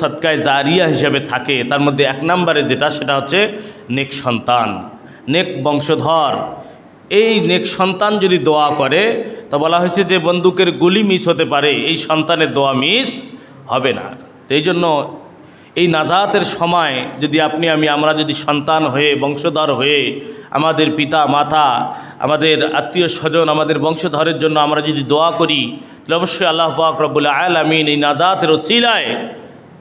সদকায়ে জারিয়া হিসেবে থাকে, তার মধ্যে এক নম্বরে যেটা, সেটা হচ্ছে নেক সন্তান, নেক বংশধর। এই নেক সন্তান যদি দোয়া করে, তা বলা হয়েছে যে বন্দুকের গুলি মিস হতে পারে, এই সন্তানের দোয়া মিস হবে না। তো এই জন্য এই নাজাতের সময় যদি আমরা যদি সন্তান হয়ে, বংশধর হয়ে, আমাদের পিতা মাতা, আমাদের আত্মীয় স্বজন, আমাদের বংশধরের জন্য আমরা যদি দোয়া করি, তাহলে অবশ্যই আল্লাহ পাক রব্বুল আলামিন এই নাজাতের ওসিলায়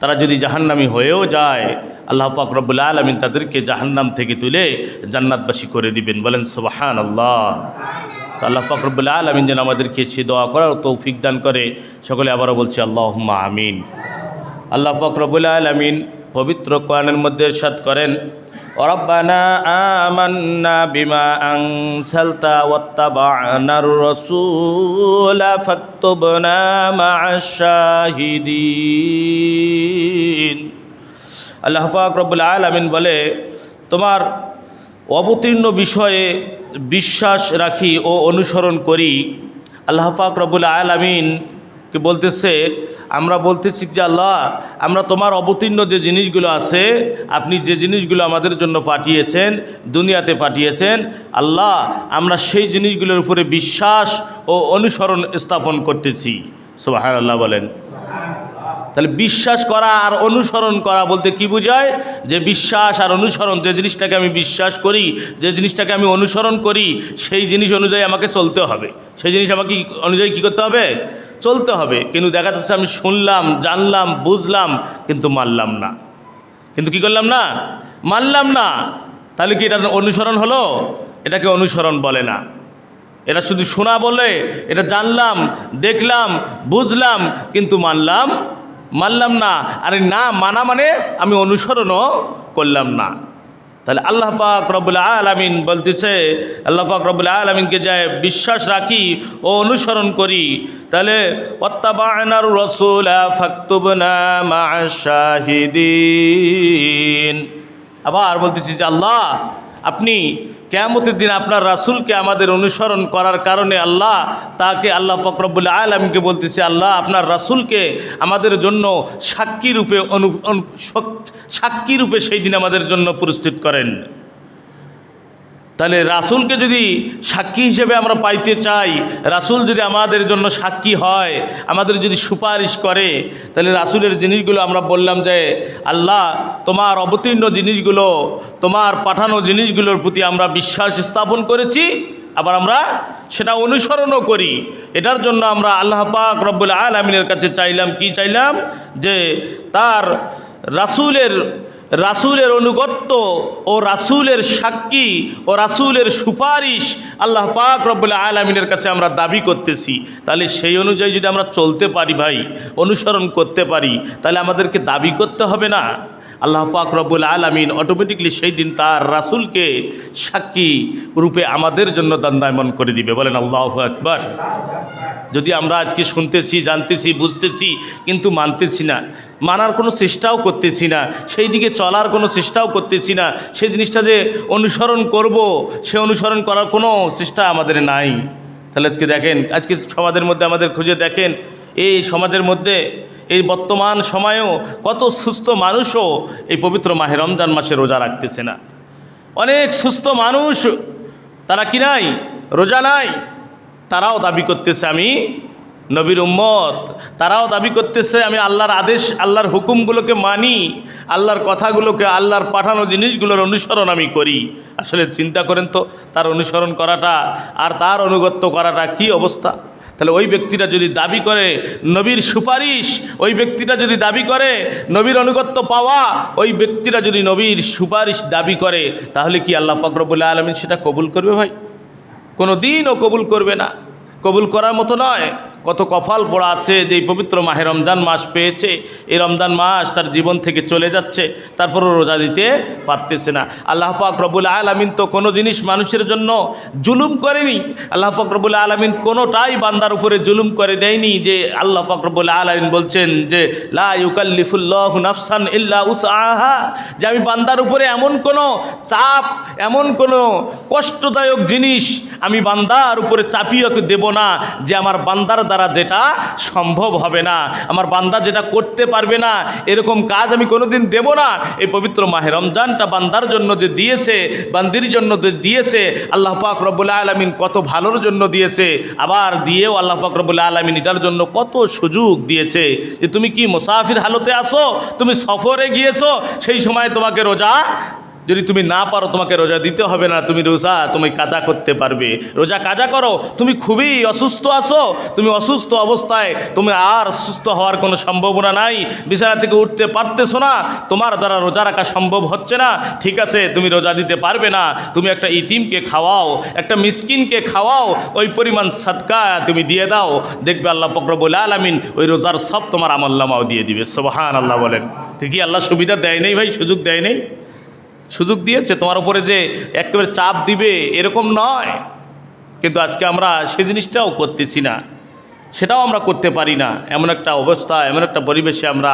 তারা যদি জাহান্নামী হয়েও যায়, আল্লাহ পাক রব্বুল আলামিন তাদেরকে জাহান্নাম থেকে তুলে জান্নাতবাসী করে দিবেন। বলেন সুবহানাল্লাহ। তো আল্লাহ পাক রব্বুল আলামিন যেন আমাদেরকে সে দোয়া করার তৌফিক দান করে। সকলে আবারও বলছি আল্লাহুম্মা আমিন। আল্লাহ পাক রব্বুল আলামিন পবিত্র কোরআনের মধ্যে ইরশাদ করেন, রব্বানা আমান্না বিমা আনসালতা ওয়াত্তাবা'নার রাসূলা ফাকতুবনা মা'আশ শাহিদিন। আল্লাহ পাক রব্বুল আলামিন বলে, তোমার অবতীর্ণ বিষয়ে বিশ্বাস রাখি ও অনুসরণ করি। আল্লাহ পাক রব্বুল আলামিনকে বলতেছে, আমরা বলতেছি যে আল্লাহ, আমরা তোমার অবতীর্ণ যে জিনিসগুলো আছে, আপনি যে জিনিসগুলো আমাদের জন্য পাঠিয়েছেন, দুনিয়াতে পাঠিয়েছেন, আল্লাহ আমরা সেই জিনিসগুলোর উপরে বিশ্বাস ও অনুসরণ স্থাপন করতেছি। সুবহানাল্লাহ বলেন। তাহলে বিশ্বাস করা আর অনুসরণ করা বলতে কি বোঝায়? যে বিশ্বাস আর অনুসরণ, যে জিনিসটাকে আমি বিশ্বাস করি, যে জিনিসটাকে আমি অনুসরণ করি, সেই জিনিস অনুযায়ী আমাকে চলতে হবে, সেই জিনিস আমাকে অনুযায়ী কী করতে হবে? চলতে হবে। কিন্তু দেখা যাচ্ছে আমি শুনলাম, জানলাম, বুঝলাম, কিন্তু মানলাম না। কিন্তু কি করলাম না? মানলাম না। তাহলে কি এটা অনুসরণ হলো? এটাকে অনুসরণ বলে না। এটা শুধু শোনা বলে, এটা জানলাম, দেখলাম, বুঝলাম, কিন্তু মানলাম না। আরে না মানা মানে আমি অনুসরণও করলাম না। তাহলে আল্লাহ পাক রব্বুল আলামিন বলতেছে, আল্লাহ পাক রব্বুল আলামিনকে যায় বিশ্বাস রাখি ও অনুসরণ করি, তাহলে ওয়াত্তাবা'নার রাসূলা ফাকতুবনা মা'আশ শাহিদিন। আবার বলতেছি যে আল্লাহ, আপনি কিয়ামতের দিন আপনার রাসূলকে আমাদের অনুসরণ করার কারণে আল্লাহ তাকে, আল্লাহ পাক রব্বুল আলামিনকে বলতেছে, আল্লাহ আপনার রাসূলকে আমাদের জন্য সাক্ষী রূপে সেই দিন আমাদের জন্য প্রস্তুত করেন। তাহলে রাসূলকে যদি সাক্ষী হিসেবে আমরা পাইতে চাই, রাসূল যদি আমাদের জন্য সাক্ষী হয়, আমাদের যদি সুপারিশ করে, তাহলে রাসূলের জিনিসগুলো আমরা বললাম যে আল্লাহ তোমার অবতীর্ণ জিনিসগুলো, তোমার পাঠানো জিনিসগুলোর প্রতি আমরা বিশ্বাস স্থাপন করেছি, আবার আমরা সেটা অনুসরণও করি। এটার জন্য আমরা আল্লাহ পাক রব্বুল আলামিনের কাছে চাইলাম, কি চাইলাম? যে তার রাসূলের অনুগত্য ও রাসূলের সাক্ষী ও রাসূলের সুপারিশ আল্লাহ পাক রব্বুল আলামিনের কাছে আমরা দাবি করতেছি। তাহলে সেই অনুযায়ী যদি আমরা চলতে পারি ভাই, অনুসরণ করতে পারি, তাহলে আমাদেরকে দাবি করতে হবে না। আল্লাহ পাক রব্বুল আলামিন অটোমেটিকলি সেই দিন তার রাসূলকে সাক্ষী রূপে আমাদের জন্য দণ্ডায়মান করে দিবে। বলেন আল্লাহু আকবার। যদি আমরা আজকে শুনতেছি, জানতেছি, বুঝতেছি, কিন্তু মানতেছি না, মানার কোনো চেষ্টাও করতেছি না, সেই দিকে চলার কোনো চেষ্টাও করতেছি না, সেই জিনিসটা যে অনুসরণ করব, সে অনুসরণ করার কোনো চেষ্টা আমাদের নাই, তাহলে আজকে দেখেন, আজকে সমাজের মধ্যে আমাদের খুঁজে দেখেন, এই সমাজের মধ্যে এই বর্তমান সময়েও কত সুস্থ মানুষও এই পবিত্র মাহে রমজান মাসে রোজা রাখতেছে না। অনেক সুস্থ মানুষ, তারা কি নাই? রোজা নাই। তারাও দাবি করতেছে আমি নবীর উম্মত, তারাও দাবি করতেছে আমি আল্লাহর আদেশ, আল্লাহর হুকুমগুলোকে মানি, আল্লাহর কথাগুলোকে, আল্লাহর পাঠানো জিনিসগুলোর অনুসরণ আমি করি। আসলে চিন্তা করেন তো, তার অনুসরণ করাটা আর তার অনুগত্য করাটা কি অবস্থা। তাহলে ওই ব্যক্তিটা যদি দাবি করে নবীর সুপারিশ, ওই ব্যক্তিটা যদি দাবি করে নবীর অনুগত্য পাওয়া, ওই ব্যক্তিটা যদি নবীর সুপারিশ দাবি করে, তাহলে কি আল্লাহ পাক রব্বুল আলামিন সেটা কবুল করবে ভাই? কোনো দিনও কবুল করবে না, কবুল করার মতো নয়। কত কপাল পোড়া আছে যে এই পবিত্র মাহে রমজান মাস পেয়েছে, এই রমজান মাস তার জীবন থেকে চলে যাচ্ছে, তারপরও রোজা দিতে পারতেছে না। আল্লাহ পাক রব্বুল আলামিন তো কোনো জিনিস মানুষের জন্য জুলুম করেনি। আল্লাহ পাক রব্বুল আলামিন কোনোটাই বান্দার উপরে জুলুম করে দেয়নি। যে আল্লাহ পাক রব্বুল আলামিন বলছেন যে লা ইউকাল্লিফুল্লাহু নাফসান ইল্লা উসআহা, যে আমি বান্দার উপরে এমন কোনো চাপ, এমন কোনো কষ্টদায়ক জিনিস আমি বান্দার উপরে চাপিয়ে দেব না যে আমার বান্দার দ্বারা যেটা সম্ভব হবে না, আমার বান্দা যেটা করতে পারবে না, এরকম কাজ আমি কোনোদিন দেব না। এই পবিত্র মাহে রমজানটা বান্দার জন্য যে দিয়েছে, বান্দির জন্য যে দিয়েছে, আল্লাহ পাক রব্বুল আলামিন কত ভালোর জন্য দিয়েছে। আবার দিয়েও আল্লাহ পাক রব্বুল আলামিন এটার জন্য কত সুযোগ দিয়েছে যে তুমি কি মুসাফির হালতে আসো, তুমি সফরে গিয়েছো, সেই সময় তোমাকে রোজা যদি তুমি না পারো, তোমাকে রোজা দিতে হবে না, তুমি রোজা তুমি কাজা করতে পারবে, রোজা কাজা করো। তুমি খুবই অসুস্থ আছো, তুমি অসুস্থ অবস্থায় তুমি আর সুস্থ হওয়ার কোনো সম্ভাবনা নাই, বিছানা থেকে উঠতে পারতেছো না, তোমার দ্বারা রোজা রাখা সম্ভব হচ্ছে না, ঠিক আছে তুমি রোজা দিতে পারবে না, তুমি একটা ইতিমকে খাওয়াও, একটা মিসকিনকে খাওয়াও, ওই পরিমাণ সাদকা তুমি দিয়ে দাও, দেখবে আল্লাহ পাক রব্বুল আলামিন ওই রোজার সব তোমার আমলনামাও দিয়ে দিবে। সুবহানাল্লাহ বলেন। ঠিকই আল্লাহ সুবিধা দেয় নেই ভাই, সুযোগ দেয় নেই, সুযোগ দিয়েছে। তোমার উপরে যে একেবারে চাপ দিবে এরকম নয়, কিন্তু আজকে আমরা সেই জিনিসটাও করতেছি না, সেটাও আমরা করতে পারি না। এমন একটা অবস্থা, এমন একটা পরিবেশে আমরা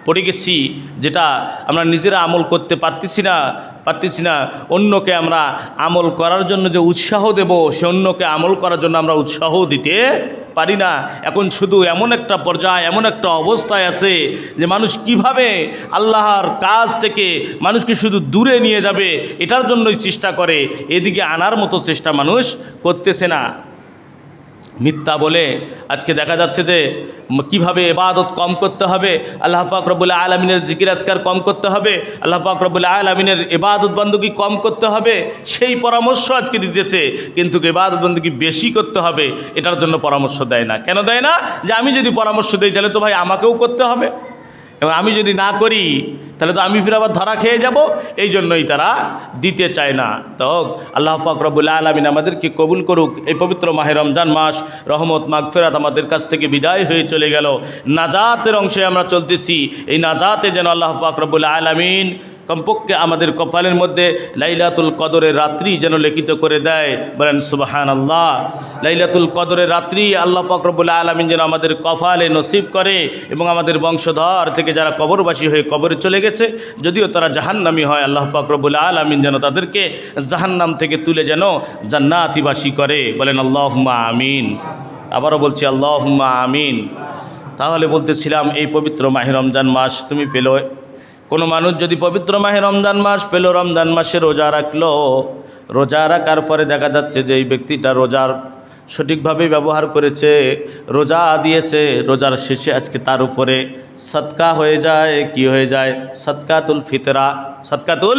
পড়ে গেছি যেটা আমরা নিজেরা আমল করতে পারতেছি না। অন্যকে আমরা আমল করার জন্য যে উৎসাহ দেব, সে অন্যকে আমল করার জন্য আমরা উৎসাহ দিতে পারি না। এখন শুধু এমন একটা পর্যায়ে, এমন একটা অবস্থায় আছে যে মানুষ কিভাবে আল্লাহর কাজ থেকে মানুষকে শুধু দূরে নিয়ে যাবে এটার জন্যই চেষ্টা করে, এদিকে আনার মতো চেষ্টা মানুষ করতেছে না। মিথ্যা বলে আজকে দেখা যাচ্ছে যে কিভাবে ইবাদত কম করতে হবে, আল্লাহ পাক রব্বুল আলামিনের জিকির আজকার কম করতে হবে, আল্লাহ পাক রব্বুল আলামিনের ইবাদত বندگی কম করতে হবে, সেই পরামর্শ আজকে দিতেছে। কিন্তু ইবাদত বندگی বেশি করতে হবে এটার জন্য পরামর্শ দেয় না। কেন দেয় না? যে আমি যদি পরামর্শ দিই তাহলে তো ভাই আমাকেও করতে হবে, এবং আমি যদি না করি তাহলে তো আমি ফির আবার ধরা খেয়ে যাব, এই জন্যই তারা দিতে চায় না। তো আল্লাহ পাক রব্বুল আলামিন আমাদেরকে কবুল করুক। এই পবিত্র মাহে রমজান মাস রহমত মাগফিরাত আমাদের কাছ থেকে বিদায় হয়ে চলে গেল, নাজাতের অংশে আমরা চলতেছি। এই নাজাতে যেন আল্লাহ পাক রব্বুল আলামিন কমপক্ষে আমাদের কপালের মধ্যে লাইলাতুল কদরের রাত্রি যেন লিখিত করে দেয়। বলেন সুবহানাল্লাহ। লাইলাতুল কদরের রাত্রি আল্লাহ পাক রব্বুল আলামিন যেন আমাদের কপালে নসিব করে, এবং আমাদের বংশধর থেকে যারা কবরবাসী হয়ে কবরে চলে গেছে, যদিও তারা জাহান্নামী হয়, আল্লাহ পাক রব্বুল আলামিন যেন তাদেরকে জাহান্নাম থেকে তুলে যেন জান্নাতিবাসী করে। বলেন আল্লাহুম্মা আমিন। আবারও বলছি আল্লাহুম্মা আমিন। তাহলে বলতেছিলাম এই পবিত্র মাহে রমজান মাস তুমি পেলো, কোনো মানুষ যদি পবিত্র মাহে রমজান মাস পেল, রমজান মাসে রোজা রাখলো, রোজা রাখার পরে দেখা যাচ্ছে যে এই ব্যক্তিটা রোজার সঠিকভাবে ব্যবহার করেছে, রোজা দিয়েছে, রোজার শেষে আজকে তার উপরে সদকা হয়ে যায়। কি হয়ে যায়? সদকাতুল ফিতরা। সদকাতুল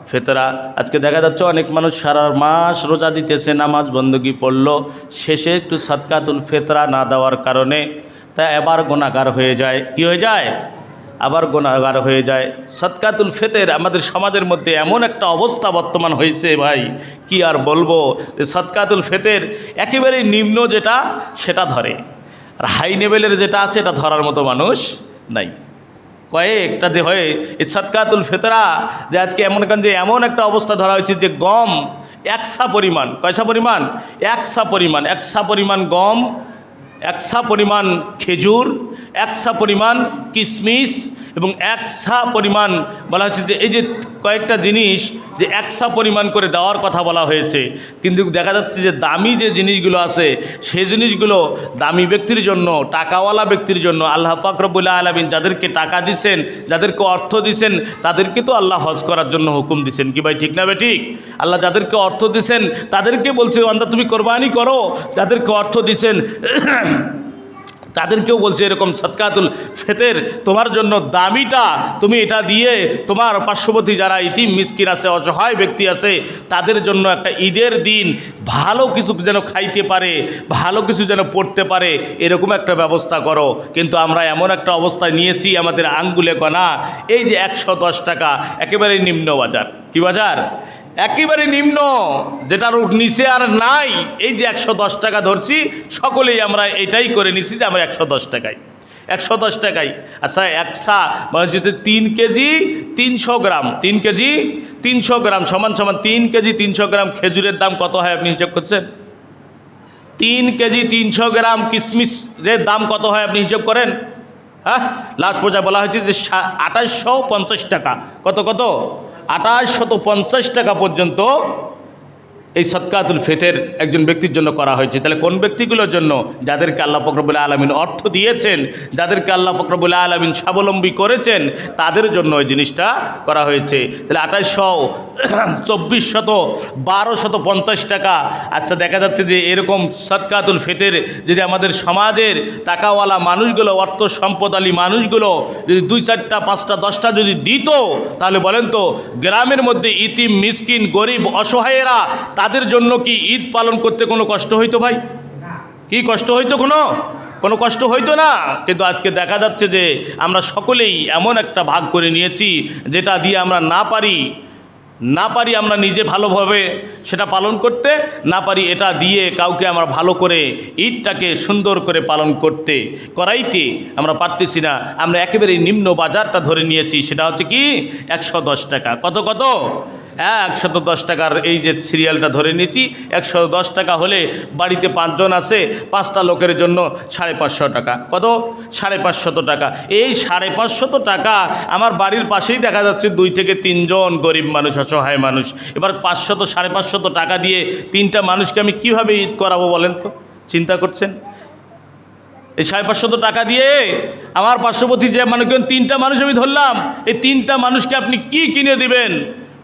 ফিতরা। আজকে দেখা যাচ্ছে অনেক মানুষ সারা মাস রোজা দিতেছে, নামাজ বন্দগি পড়লো, শেষে একটু সদকাতুল ফিতরা না দেওয়ার কারণে তা এবার গুনাহগার হয়ে যায়। কি হয়ে যায়? আবার গুনাহগার হয়ে যায়। সদকাতুল ফিতর আমাদের সমাজের মধ্যে এমন একটা অবস্থা বর্তমান হয়েছে ভাই, কি আর বলবো। সদকাতুল ফিতর একেবারেই নিম্ন যেটা সেটা ধরে, আর হাই লেভেলের যেটা আছে এটা ধরার মতো মানুষ নাই। কয়েকটা যে হয় এই সদকাতুল ফিতরা, যে আজকে এমন একটা অবস্থা ধরা হয়েছে যে গম একসা পরিমাণ, কয়সা পরিমাণ? একসা পরিমাণ গম, একসা পরিমাণ খেজুর, একসা পরিমাণ কিশমিশ, এবং একসা পরিমাণ বলা হয়েছে যে এই যে কয়েকটা জিনিস যে একসা পরিমাণ করে দেওয়ার কথা বলা হয়েছে। কিন্তু দেখা যাচ্ছে যে দামি যে জিনিসগুলো আছে সেই জিনিসগুলো দামি ব্যক্তির জন্য, টাকাওয়ালা ব্যক্তির জন্য আল্লাহ পাক রব্বুল আলামিন যাদেরকে টাকা দিছেন, যাদেরকে অর্থ দিছেন, তাদেরকে তো আল্লাহ হজ করার জন্য হুকুম দিছেন। কি ভাই, ঠিক না বে ঠিক? আল্লাহ যাদেরকে অর্থ দিছেন তাদেরকে বলছে বান্দা তুমি কোরবানি করো, যাদেরকে অর্থ দিছেন তাদেরকেও বলছে এরকম সদকাতুল ফিতর তোমার জন্য দামিটা, তুমি এটা দিয়ে তোমার পার্শ্ববর্তী যারা ইতিম মিসকিন আছে, অসহায় ব্যক্তি আছে, তাদের জন্য একটা ঈদের দিন ভালো কিছু যেন খাইতে পারে, ভালো কিছু যেন পড়তে পারে, এরকম একটা ব্যবস্থা করো। কিন্তু আমরা এমন একটা অবস্থায় নিয়েছি, আমাদের আঙ্গুলে গনা এই যে 110 টাকা একেবারে নিম্ন বাজার। কি বাজার? একেবারে নিম্ন, যেটার নিচে আর নাই। এই যে 110 টাকা ধরছি, সকলেই আমরা এটাই করে নিছি যে আমরা 110 টাকায়। আচ্ছা, একসা মানে যেতে 3 কেজি 300 গ্রাম, 3 কেজি 300 গ্রাম সমান 3 কেজি 300 গ্রাম খেজুরের দাম কত হয় আপনি হিসাব করছেন? 3 কেজি 300 গ্রাম কিশমিশের দাম কত হয় আপনি হিসাব করেন? হ্যাঁ, লাস্ট পর্যায়ে বলা হয়েছে যে 2850 টাকা। কত 2850 টাকা পর্যন্ত এই সদকাতুল ফিতর একজন ব্যক্তির জন্য করা হয়েছে। তাহলে কোন ব্যক্তিগুলোর জন্য? যাদেরকে আল্লাহ পাক রব্বুল আলামিন অর্থ দিয়েছেন, যাদেরকে আল্লাহ পাক রব্বুল আলামিন স্বাবলম্বী করেছেন, তাদের জন্য এই জিনিসটা করা হয়েছে। তাহলে 2800, 1250 টাকা। আচ্ছা, দেখা যাচ্ছে যে এরকম সদকাতুল ফিতর যদি আমাদের সমাজের টাকাওয়ালা মানুষগুলো, অর্থ সম্পদশালী মানুষগুলো যদি 2, 4টা, 5টা, 10টা যদি দিত, তাহলে বলেন তো গ্রামের মধ্যে ইতিম, মিসকিন, গরিব, অসহায়েরা, তাদের জন্য কি ঈদ পালন করতে কোনো কষ্ট হইতো ভাই? কি কষ্ট হইতো? কোনো কষ্ট হইতো না। কিন্তু আজকে দেখা যাচ্ছে যে আমরা সকলেই এমন একটা ভাগ করে নিয়েছি যেটা দিয়ে আমরা না পারি আমরা নিজে ভালোভাবে সেটা পালন করতে, না পারি এটা দিয়ে কাউকে আমরা ভালো করে ঈদটাকে সুন্দর করে পালন করাইতে আমরা পারতেছি না। আমরা একেবারে নিম্ন বাজারটা ধরে নিয়েছি, সেটা হচ্ছে কি 110 টাকা। কত? 110 টাকার এই যে সিরিয়ালটা ধরে নিয়েছি। 110 টাকা হলে বাড়িতে 5 জন আছে, 5টা লোকের জন্য 550 টাকা। কত? 550 টাকা। এই 550 টাকা আমার বাড়ির পাশেই দেখা যাচ্ছে 2 থেকে 3 জন গরিব মানুষ, অসহায় মানুষ। এবার 500, 550 টাকা দিয়ে 3টা মানুষকে আমি কিভাবে ঈদ করাবো বলেন তো? চিন্তা করছেন? এই 550 টাকা দিয়ে আমার পার্শ্ববর্তী যে মানুষ, 3টা মানুষ আমি ধরলাম, এই 3টা মানুষকে আপনি কি কিনে দিবেন?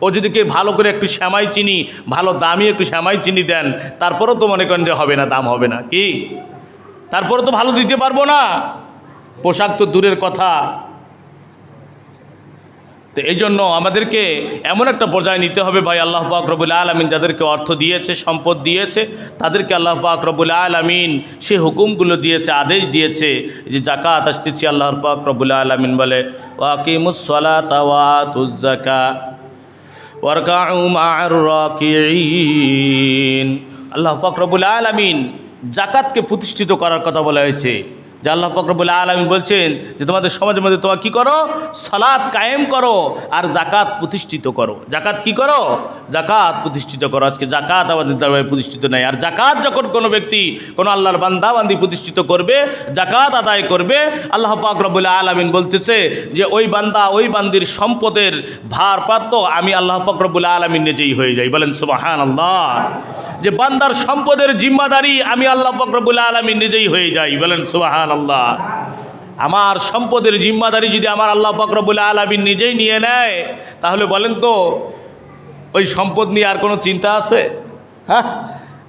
ও যদি কে ভালো করে একটু শ্যামাই চিনি, ভালো দামি একটু শ্যামাই চিনি দেন, তারপরেও তো মনে করেন যে হবে না, দাম হবে না। কি? তারপরে তো ভালো দিতে পারবো না। পোশাক তো দূরের কথা। তো এই জন্য আমাদেরকে এমন একটা পর্যায়ে নিতে হবে ভাই, আল্লাহ পাক রব্বুল আলামিন যাদেরকে অর্থ দিয়েছে, সম্পদ দিয়েছে, তাদেরকে আল্লাহ পাক রব্বুল আলামিন সে হুকুমগুলো দিয়েছে, আদেশ দিয়েছে যে জাকাত আসতেছি। আল্লাহ পাক রব্বুল আলামিন বলে ওয়াকিমুস সালাতা ওয়া আতুজ যাকাত ওয়ারকাউ মা'আর রাকিঈন। আল্লাহ পাক রব্বুল আলামিন জাকাতকে প্রতিষ্ঠিত করার কথা বলা হয়েছে। যে আল্লাহ পাক রব্বুল আলামিন বলছেন যে তোমাদের সমাজের মধ্যে তোমরা কি করো? সালাত কায়েম করো আর জাকাত প্রতিষ্ঠিত করো। জাকাত কি করো? জাকাত প্রতিষ্ঠিত করো। আজকে জাকাত আমাদের দ্বারা প্রতিষ্ঠিত নাই। আর জাকাত যখন কোনো ব্যক্তি, কোনো আল্লাহর বান্দি প্রতিষ্ঠিত করবে, জাকাত আদায় করবে, আল্লাহ পাক রব্বুল আলামিন বলতেছে যে ওই বান্দা, ওই বান্দির সম্পদের ভারপ্রাপ্ত আমি আল্লাহ পাক রব্বুল আলামিন নিজেই হয়ে যাই। বলেন সুবহানাল্লাহ। যে বান্দার সম্পদের জিম্মাদারি আমি আল্লাহ পাক রব্বুল আলামিন নিজেই হয়ে যাই। বলেন সুবহানাল্লাহ। আমার সম্পদের জিম্মাদারি যদি আমার আল্লাহ পাক রব্বুল আলামিন নিজেই নিয়ে নেয়, তাহলে বলেন তো ওই সম্পদ নিয়ে আর কোনো চিন্তা আছে? হ্যাঁ।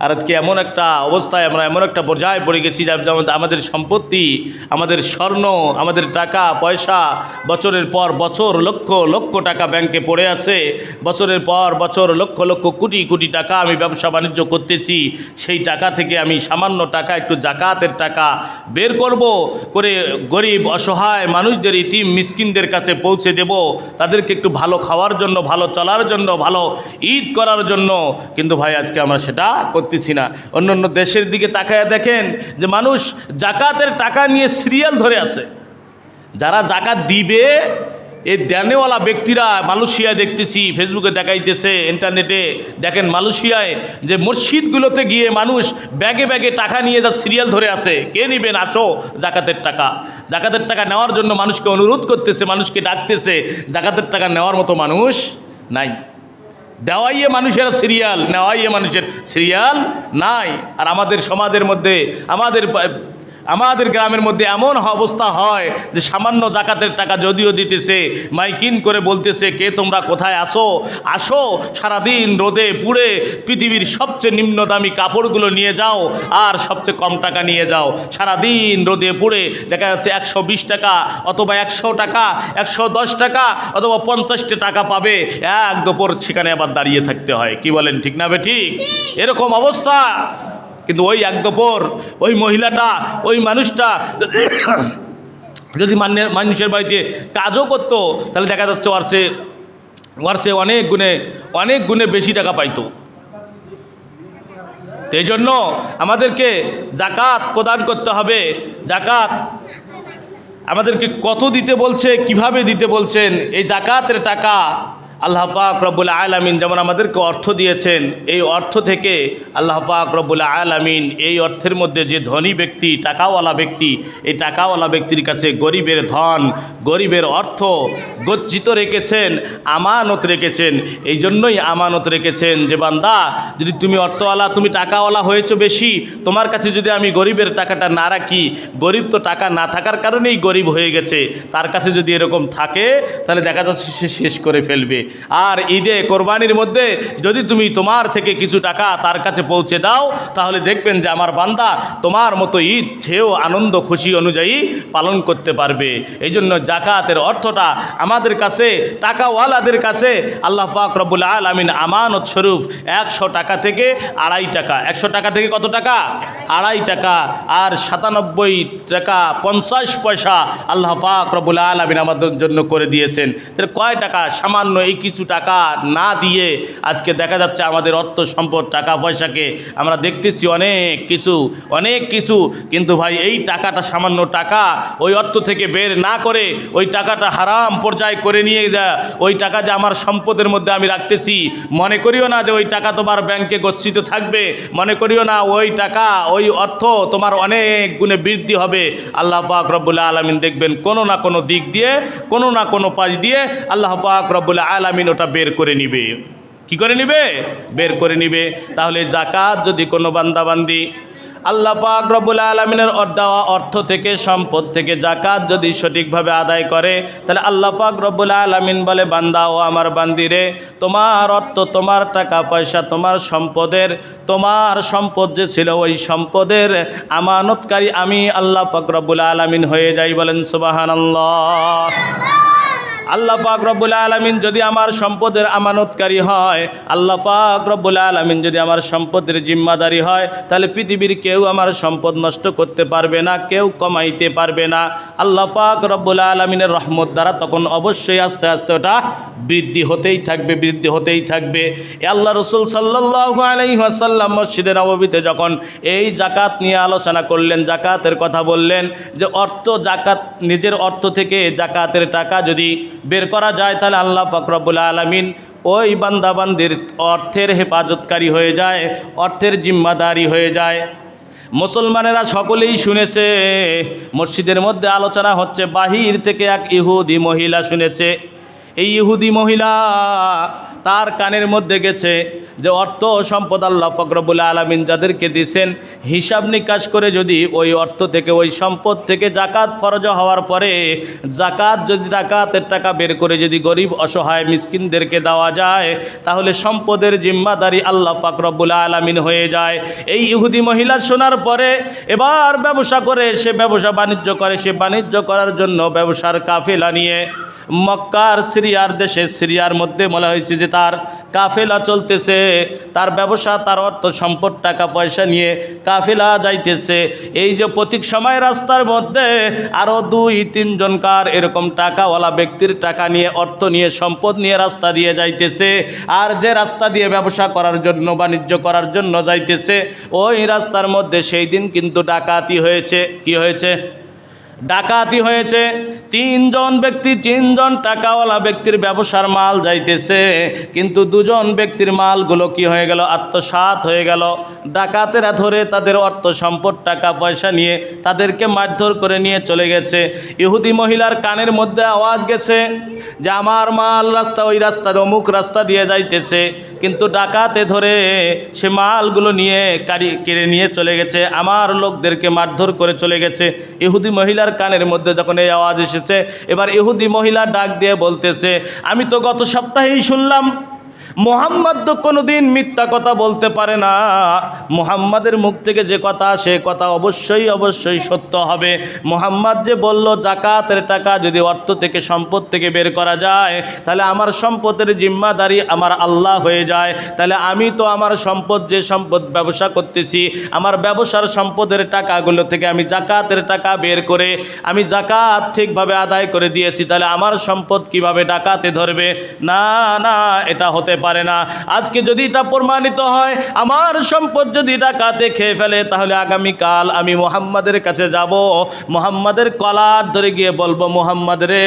আর আজকে এমন একটা অবস্থায়, আমরা এমন একটা পর্যায়ে পড়ে গেছি যেমন আমাদের সম্পত্তি, আমাদের স্বর্ণ, আমাদের টাকা পয়সা বছরের পর বছর লক্ষ লক্ষ টাকা ব্যাংকে পড়ে আছে। বছরের পর বছর লক্ষ লক্ষ কোটি কোটি টাকা আমি ব্যবসা বাণিজ্য করতেছি। সেই টাকা থেকে আমি সামান্য টাকা, একটু জাকাতের টাকা বের করব, করে গরিব অসহায় মানুষদের, ইতিম মিসকিনদের কাছে পৌঁছে দেব, তাদেরকে একটু ভালো খাওয়ার জন্য, ভালো চলার জন্য, ভালো ঈদ করার জন্য। কিন্তু ভাই আজকে আমরা সেটা করতেছি না। অন্য দেশের দিকে তাকায় দেখেন যে মানুষ জাকাতের টাকা নিয়ে সিরিয়াল ধরে আছে। যারা জাকাত দিবে এই দেনেওয়ালা ব্যক্তিরা, মালয়েশিয়ায় দেখতেছি, ফেসবুকে দেখাইতেছে, ইন্টারনেটে দেখেন, মালয়েশিয়ায় যে মসজিদগুলোতে গিয়ে মানুষ ব্যাগে ব্যাগে টাকা নিয়ে যা সিরিয়াল ধরে আছে, কে নেবেন, আসো জাকাতের টাকা। জাকাতের টাকা নেওয়ার জন্য মানুষকে অনুরোধ করতেছে, মানুষকে ডাকতেছে। জাকাতের টাকা নেওয়ার মতো মানুষ নাই। দেওয়াইয়ে মানুষের সিরিয়াল, নেওয়াইয়ে মানুষের সিরিয়াল নাই। আর আমাদের সমাজের মধ্যে, আমাদের গ্রামের মধ্যে এমন অবস্থা হয় যে সামান্য জাকাতের টাকা যদিও দিতেছে, মাইকিন করে বলতেছে কে তোমরা কোথায় আসো, আসো সারাদিন রোদে পুড়ে পৃথিবীর সবচেয়ে নিম্ন দামি কাপড়গুলো নিয়ে যাও আর সবচেয়ে কম টাকা নিয়ে যাও। সারাদিন রোদে পুড়ে দেখা যাচ্ছে 120 টাকা অথবা 100 টাকা, 110 টাকা অথবা 50 টাকা পাবে, এক দুপুর সেখানে আবার দাঁড়িয়ে থাকতে হয়। কি বলেন, ঠিক না বে ঠিক? এরকম অবস্থা। কিন্তু ওই এক দুপুর ওই মহিলাটা, ওই মানুষটা যদি মানুষের বাড়িতে কাজও করতো, তাহলে দেখা যাচ্ছে ওর চেয়ে অনেক গুণে বেশি টাকা পাইতো। এই জন্য আমাদেরকে জাকাত প্রদান করতে হবে। জাকাত আমাদেরকে কত দিতে বলছে, কিভাবে দিতে বলছেন, এই জাকাতের টাকা আল্লাহ পাক রব্বুল আলামিন যেমন আমাদেরকে অর্থ দিয়েছেন, এই অর্থ থেকে আল্লাহ পাক রব্বুল আলামিন এই অর্থের মধ্যে যে ধনী ব্যক্তি, টাকাওয়ালা ব্যক্তি, এই টাকাওয়ালা ব্যক্তির কাছে গরিবের ধন, গরিবের অর্থ গচ্ছিত রেখেছেন, আমানত রেখেছেন। এই জন্যই আমানত রেখেছেন যে বান্দা, যদি তুমি অর্থওয়ালা, তুমি টাকাওয়ালা হয়েছো বেশি, তোমার কাছে যদি আমি গরিবের টাকাটা না রাখি, গরিব তো টাকা না থাকার কারণেই গরিব হয়ে গেছে, তার কাছে যদি এরকম থাকে তাহলে দেখা যাচ্ছে সে শেষ করে ফেলবে। আর ঈদে কোরবানির মধ্যে যদি তুমি তোমার থেকে কিছু টাকা তার কাছে পৌঁছে দাও, তাহলে দেখবেন যে আমার বান্দা তোমার মতো ঈদ সেও আনন্দ খুশি অনুযায়ী পালন করতে পারবে। এই জন্য জাকাতের অর্থটা আমাদের কাছে, টাকাওয়ালাদের কাছে আল্লাহ পাক রব্বুল আলামিন আমানত স্বরূপ 100 টাকা থেকে 2.5 টাকা, 100 টাকা থেকে কত টাকা? 2.5 টাকা, আর 97 টাকা 50 পয়সা আল্লাহ পাক রব্বুল আলামিন আমাদের জন্য করে দিয়েছেন। তাহলে কয় টাকা? সামান্য এই কিছু টাকা না দিয়ে আজকে দেখা যাচ্ছে আমাদের অর্থ সম্পদ, টাকা পয়সাকে আমরা দেখতেছি অনেক কিছু, কিন্তু ভাই এই টাকাটা, সামান্য টাকা, ওই অর্থ থেকে বের না করে ওই টাকাটা হারাম পর্যায়ে করে নিয়ে ওই টাকা যে আমার সম্পদের মধ্যে আমি রাখতেছি, মনে করিও না যে ওই টাকা তোমার ব্যাংকে গচ্ছিত থাকবে, মনে করিও না ওই টাকা, ওই অর্থ তোমার অনেক গুণে বৃদ্ধি হবে। আল্লাহ পাক রব্বুল আলামিন দেখবেন কোনো না কোনো দিক দিয়ে, কোনো না কোনো পাশ দিয়ে আল্লাহ পাক রব্বুল আলামিন ওটা বের করে নিবে। কি করে নিবে? বের করে নিবে। তাহলে জাকাত যদি কোনো বান্দাবান্দি আল্লাহ পাক রব্বুল আলামিনের দেওয়া অর্থ থেকে, সম্পদ থেকে জাকাত যদি সঠিকভাবে আদায় করে, তাহলে আল্লাহ পাক রব্বুল আলামিন বলে, বান্দা ও আমার বান্দিরে, তোমার অর্থ, তোমার টাকা পয়সা, তোমার সম্পদ যে ছিল, ওই সম্পদের আমানতকারী আমি আল্লাহ পাক রব্বুল আলামিন হয়ে যাই। বলেন সুবহানাল্লাহ। আল্লাহ পাক রব্বুল আলামিন যদি আমার সম্পদের আমানতকারী হয়, আল্লাহ পাক রব্বুল আলামিন যদি আমার সম্পদের জিম্মাদারি হয়, তাহলে পৃথিবীর কেউ আমার সম্পদ নষ্ট করতে পারবে না, কেউ কমাইতে পারবে না। আল্লাহ পাক রব্বুল আলামিনের রহমত দ্বারা তখন অবশ্যই আস্তে আস্তে ওটা বৃদ্ধি হতেই থাকবে। আল্লাহ রসুল সাল্লাল্লাহু আলাইহি ওয়াসাল্লাম মসজিদে নববীতে যখন এই জাকাত নিয়ে আলোচনা করলেন, জাকাতের কথা বললেন, যে জাকাত, নিজের অর্থ থেকে জাকাতের টাকা যদি বের করা যায়, তাহলে আল্লাহ পাক রব্বুল আলামিন ওই বান্দাবান্দির অর্থের হেফাজতকারী হয়ে যায়, অর্থের জিম্মাদারি হয়ে যায়। মুসলমানেরা সকলেই শুনেছে, মসজিদের মধ্যে আলোচনা হচ্ছে, বাহির থেকে এক ইহুদি মহিলা শুনেছে। এই ইহুদি মহিলা, তার কানের মধ্যে গেছে যে অর্থ সম্পদ আল্লাহ পাক রব্বুল আলামিন যাদেরকে দিয়েছেন, হিসাব নিকাশ করে যদি ওই অর্থ থেকে, ওই সম্পদ থেকে জাকাত ফরজ হওয়ার পরে জাকাতের টাকা বের করে যদি গরিব অসহায় মিসকিনদেরকে দেওয়া যায়, তাহলে সম্পদের জিম্মাদারি আল্লাহ পাক রব্বুল আলামিন হয়ে যায়। এই ইহুদি মহিলা শোনার পরে এবার ব্যবসা বাণিজ্য করে। সে বাণিজ্য করার জন্য ব্যবসার কাফেলা নিয়ে মক্কার সিরিয়ার মধ্যে বলা হয়েছে যে তার কাফেলা চলতেছে, তার ব্যবসা, তার অর্থ সম্পদ, টাকা পয়সা নিয়ে কাফেলা যাইতেছে। এই যে প্রতীক সময় রাস্তার মধ্যে আরও 2-3 জনকার এরকম টাকাওয়ালা ব্যক্তির টাকা নিয়ে, অর্থ নিয়ে, সম্পদ নিয়ে রাস্তা দিয়ে যাইতেছে। আর যে রাস্তা দিয়ে ব্যবসা করার জন্য, বাণিজ্য করার জন্য যাইতেছে, ওই রাস্তার মধ্যে সেই দিন কিন্তু ডাকাতি হয়েছে। কি হয়েছে? ডাকাতি হয়েছে। 3 জন টাকাওয়ালা ব্যক্তির ব্যবসার মাল যাইতেছে, কিন্তু 2 জন ব্যক্তির মালগুলো কি হয়ে গেল? আত্মসাৎ হয়ে গেল। ডাকাতেরা ধরে তাদের অর্থ সম্পদ, টাকা পয়সা নিয়ে তাদেরকে মারধর করে নিয়ে চলে গেছে। ইহুদি মহিলার কানের মধ্যে আওয়াজ গেছে যে আমার মাল ওই অমুক রাস্তা দিয়ে যাইতেছে, কিন্তু ডাকাতে ধরে সে মালগুলো নিয়ে কেড়ে নিয়ে চলে গেছে, আমার লোকদেরকে মারধর করে চলে গেছে। ইহুদি মহিলার কানের মধ্যে যখন এই আওয়াজ এসেছে, এবার ইহুদি মহিলা ডাক দিয়ে বলতেছে, আমি তো গত সপ্তাহেই শুনলাম মুহাম্মদ তো কোনোদিন মিথ্যা কথা বলতে পারে না, মুহাম্মাদের মুখ থেকে যে কথা, সে কথা অবশ্যই সত্য হবে। মুহাম্মদ যে বলল জাকাতের টাকা যদি অর্থ থেকে, সম্পদ থেকে বের করা যায়, তাহলে আমার সম্পদের জিম্মাদারি আমার আল্লাহ হয়ে যায়। তাহলে আমি তো আমার যে সম্পদ ব্যবসা করতেছি, আমার ব্যবসার সম্পদের টাকাগুলো থেকে আমি জাকাতের টাকা বের করে আমি জাকাত ঠিকভাবে আদায় করে দিয়েছি, তাহলে আমার সম্পদ কিভাবে ডাকাতে ধরবে? না, এটা হতে হতে পারে না। আজকে যদি এটা প্রমাণিত হয়, আমার সম্পদ যদি ডাকাতে খেয়ে ফেলে, তাহলে আগামীকাল আমি মুহাম্মাদের কাছে যাব, মুহাম্মাদের কলার ধরে গিয়ে বলবো, মুহাম্মাদ রে,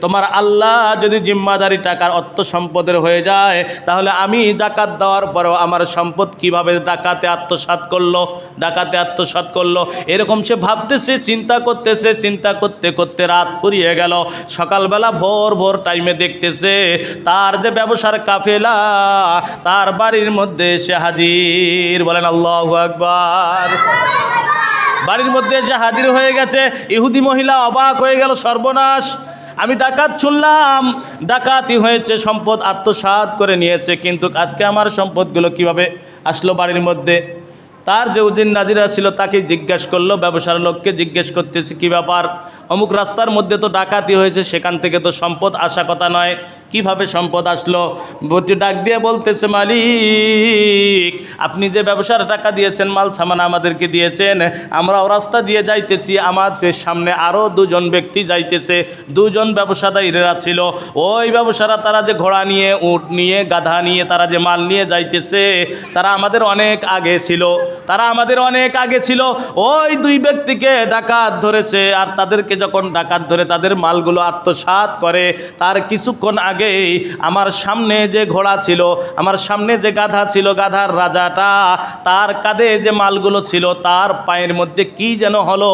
তোমার আল্লাহ যদি জিম্মাদারি টাকার অর্থ সম্পদের হয়ে যায়, তাহলে আমি জাকাত দেওয়ার পরেও আমার সম্পদ কিভাবে ডাকাতে আত্মসাৎ করলো, ডাকাতে আত্মসাৎ করলো। এরকম সে ভাবতেছে, চিন্তা করতেছে, চিন্তা করতে করতে রাত ফুরিয়ে গেল। সকালবেলা ভোর ভোর টাইমে দেখতেছে তার যে ব্যবসার কাফেলা তার বাড়ির মধ্যে এসে হাজির। বলেন আল্লাহু আকবার। বাড়ির মধ্যে এসে হাজির হয়ে গেছে। ইহুদি মহিলা অবাক হয়ে গেল, সর্বনাশ, আমি ডাকাত শুনলাম, ডাকাতি হয়েছে, সম্পদ আত্মসাৎ করে নিয়েছে, কিন্তু আজকে আমার সম্পদগুলো কিভাবে আসলো বাড়ির মধ্যে? তার যে উজির নাজিরা ছিল তাকে জিজ্ঞেস করলো, ব্যবসার লোককে জিজ্ঞেস করতেছে, কি ব্যাপার? অমুক রাস্তার মধ্যে তো ডাকাতি হয়েছে, সেখান থেকে তো সম্পদ আসা কথা নয়, কিভাবে সম্পদ আসলো? ডাক দিয়ে বলতেছে, মালিক, আপনি যে ব্যবসার টাকা দিয়েছেন, মাল সামান আমাদেরকে দিয়েছেন, আমরাও রাস্তা দিয়ে যাইতেছি, আমাদের সামনে আরও দুজন ব্যক্তি যাইতেছে, দুজন ব্যবসাদারীরা ছিল। ওই ব্যবসারা তারা যে ঘোড়া নিয়ে, উট নিয়ে, গাধা নিয়ে, তারা যে মাল নিয়ে যাইতেছে, তারা আমাদের অনেক আগে ছিল, তারা আমাদের অনেক আগে ছিল। ওই দুই ব্যক্তিকে ডাকাত ধরেছে, আর তাদেরকে যখন ডাকাত ধরে তাদের মালগুলো আত্মসাৎ করে, তার কিছুক্ষণ আগেই আমার সামনে যে ঘোড়া ছিল, আমার সামনে যে গাধা ছিল, গাধার রাজাটা, তার কাঁধে যে মালগুলো ছিল, তার পায়ের মধ্যে কি যেন হলো,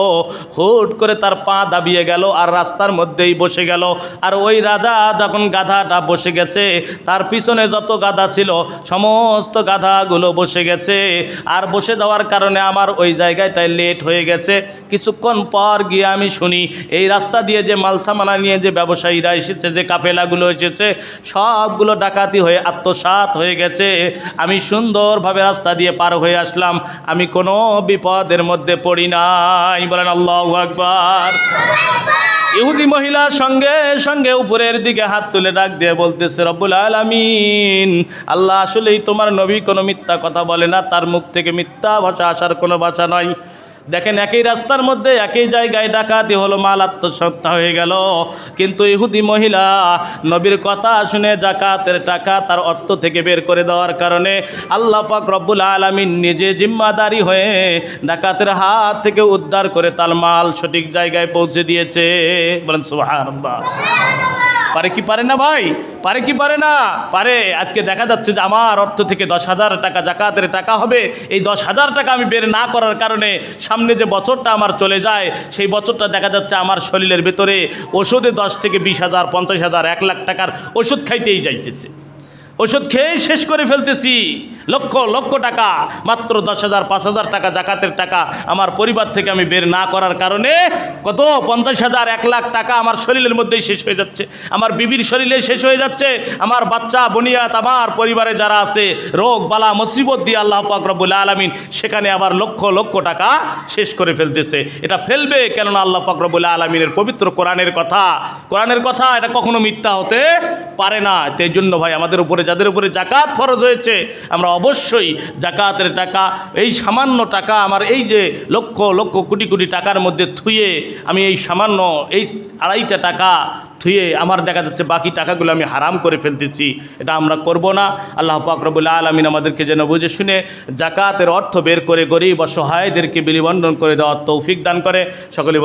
হুট করে তার পা দাবিয়ে গেল আর রাস্তার মধ্যেই বসে গেল। আর ওই রাজা যখন গাধাটা বসে গেছে, তার পিছনে যত গাধা ছিল সমস্ত গাধাগুলো বসে গেছে। আর বসে দেওয়ার কারণে আমার ওই জায়গাটায় লেট হয়ে গেছে। কিছুক্ষণ পর গিয়ে আমি শুনি এই রাস্তা দিয়ে যে মালসামানা নিয়ে যে ব্যবসায়ীরা এসেছে, যে কাফেলাগুলো এসেছে, সবগুলো ডাকাতি হয়ে আত্মসাৎ হয়ে গেছে। আমি সুন্দরভাবে রাস্তা দিয়ে পার হয়ে আসলাম, আমি কোনো বিপদের মধ্যে পড়ি নাই। বলেন আল্লাহু আকবার। ইহুদি মহিলা সঙ্গে সঙ্গে উপরের দিকে হাত তুলে ডাক দিয়ে বলতেছে, রব্বুল আলামিন, আল্লাহ আসলেই তোমার নবী কোনো মিথ্যা কথা বলে না, তার মুখ থেকে মিথ্যা ভাষা আসার কোনো ভাষা নয়। দেখেন, একই রাস্তার মধ্যে একই জায়গায় ডাকাতি হলো, মাল আত্মসাৎ হয়ে গেল, কিন্তু ইহুদি মহিলা নবীর কথা শুনে জাকাতের টাকা তার অর্থ থেকে বের করে দেওয়ার কারণে আল্লাহ পাক রব্বুল আলামিন নিজে জিম্মাদারি হয়ে ডাকাতের হাত থেকে উদ্ধার করে তার মাল সঠিক জায়গায় পৌঁছে দিয়েছে। বলেন সুবহানাল্লাহ। পারে কি পারে না ভাই? পারে কি পারে না? পারে। আজকে দেখা যাচ্ছে যে আমার অর্থ থেকে 10,000 টাকা জাকাতের টাকা হবে, এই 10,000 টাকা আমি বের না করার কারণে সামনে যে বছরটা আমার চলে যায়, সেই বছরটা দেখা যাচ্ছে আমার শরীরের ভেতরে ওষুধে 10 থেকে 20,000, 50,000, 1 লাখ টাকার ওষুধ খাইতেই যাইতেছে। ওষুধ খেয়ে শেষ করে ফেলতেছি, লক্ষ লক্ষ টাকা, মাত্র 10,000, 5,000 টাকা জাকাতের টাকা আমার পরিবার থেকে আমি বের না করার কারণে কত 50,000, 1 লাখ টাকা আমার শরীরের মধ্যেই শেষ হয়ে যাচ্ছে, আমার বিবির শরীরে শেষ হয়ে যাচ্ছে, আমার বাচ্চা বনিয়াত, আমার পরিবারে যারা আছে, রোগ বালা মুসিবত দিয়ে আল্লাহ পাক রব্বুল আলামিন সেখানে আবার লক্ষ লক্ষ টাকা শেষ করে ফেলতেছে। এটা ফেলবে কেননা আল্লাহ পাক রব্বুল আলামিনের পবিত্র কোরআনের কথা এটা কখনো মিথ্যা হতে পারে না। সেই জন্য ভাই, আমাদের উপরে যাদের উপরে জাকাত ফরজ হয়েছে, আমরা অবশ্যই জাকাতের টাকা, এই সামান্য টাকা, আমার এই যে লক্ষ লক্ষ কোটি কোটি টাকার মধ্যে থুয়ে আমি এই সামান্য এই 2.5 টাকা থুয়ে আমার দেখা যাচ্ছে বাকি টাকাগুলো আমি হারাম করে ফেলতেছি। এটা আমরা করব না। আল্লাহ পাক রব্বুল আলামিন আমাদেরকে যেন বুঝে শুনে জাকাতের অর্থ বের করে গরিব অসহায়দেরকে বিলি বন্টন করে দেওয়ার তৌফিক দান করে। সকলে